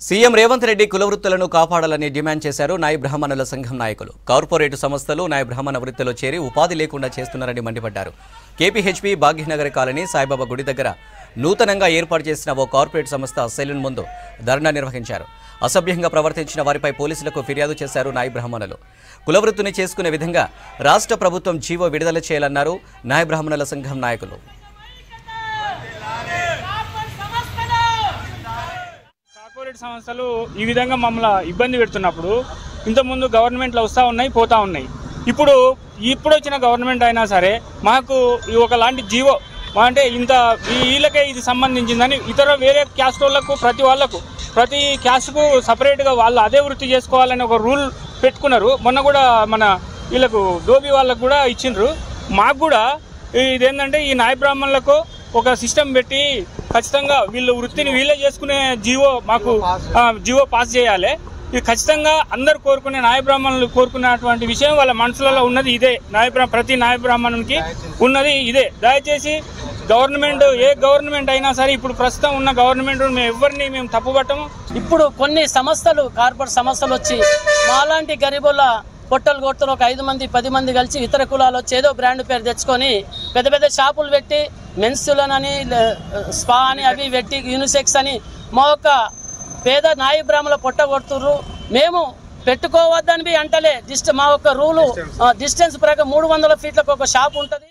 CM Revanth Reddy కులవృత్తులను కాపాడాలని demand చేశారు నాయ బ్రాహ్మణుల సంఘం నాయకులు. కార్పొరేట్ సంస్థలు నాయ బ్రాహ్మణ వృత్తిలో చేరి ఉపాధి లేకుండా చేస్తున్నారని మండిపడ్డారు. కేపీహెచ్పీ భాగ్యనగర్ కాలనీ సాయిబాబా గుడి దగ్గర నూతనంగా ఏర్పాటు చేసిన ఓ కార్పొరేట్ సంస్థ సెలూన్ ముందు ధర్నా నిర్వహించారు. అసభ్యంగా ప్రవర్తించిన వారిపై పోలీసులకు ఫిర్యాదు చేశారు నాయ బ్రాహ్మణులు. కులవృత్తిని చేసుకునే విధంగా రాష్ట్ర ప్రభుత్వం జీవో విడుదల చేయాలన్నారు నాయ బ్రాహ్మణుల సంఘం నాయకులు. కార్పొరేట్ సంస్థలు ఈ విధంగా మమ్మల్ని ఇబ్బంది పెడుతున్నప్పుడు ఇంతకుముందు గవర్నమెంట్లో వస్తూ ఉన్నాయి, పోతూ ఉన్నాయి. ఇప్పుడు వచ్చిన గవర్నమెంట్ అయినా సరే మాకు ఒకలాంటి జీవో అంటే ఇంత వీళ్ళకే ఇది సంబంధించిందని ఇతర వేరే క్యాస్ట్ వాళ్ళకు ప్రతి క్యాస్ట్కు సపరేట్గా వాళ్ళు అదే వృత్తి చేసుకోవాలని ఒక రూల్ పెట్టుకున్నారు. మొన్న కూడా మన వీళ్ళకు డోబీ వాళ్ళకు కూడా ఇచ్చిండ్రు. మాకు కూడా ఇదేంటంటే ఈ నాయ బ్రాహ్మణులకు ఒక సిస్టమ్ పెట్టి ఖచ్చితంగా వీళ్ళ వృత్తిని వీళ్ళే చేసుకునే జీవో పాస్ చేయాలి. ఇది ఖచ్చితంగా అందరు కోరుకునే నాయ బ్రాహ్మణులు కోరుకున్నటువంటి విషయం వాళ్ళ మనసులలో ఉన్నది ఇదే. ప్రతి నాయ బ్రాహ్మణునికి ఉన్నది ఇదే. దయచేసి ఏ గవర్నమెంట్ అయినా సరే ఇప్పుడు ప్రస్తుతం ఉన్న గవర్నమెంట్ మేము తప్పుపట్టము. ఇప్పుడు కొన్ని సంస్థలు కార్పొరేట్ సంస్థలు వచ్చి మాలాంటి గరీబుల పొట్టలు కొడుతున్న ఒక 5 మంది 10 మంది కలిసి ఇతర కులాలు వచ్చి ఏదో బ్రాండ్ పేరు తెచ్చుకొని పెద్ద పెద్ద షాపులు పెట్టి మెన్సులనని స్పా అని అవి పెట్టి యూనిసెక్స్ అని మా యొక్క పేద నాయ బ్రాహ్మణుల పొట్ట కొడుతుర్రు. మేము పెట్టుకోవద్దని అంటలే. మా యొక్క రూలు డిస్టెన్స్ ప్రకారం 300 ఫీట్లకు ఒక షాప్ ఉంటుంది.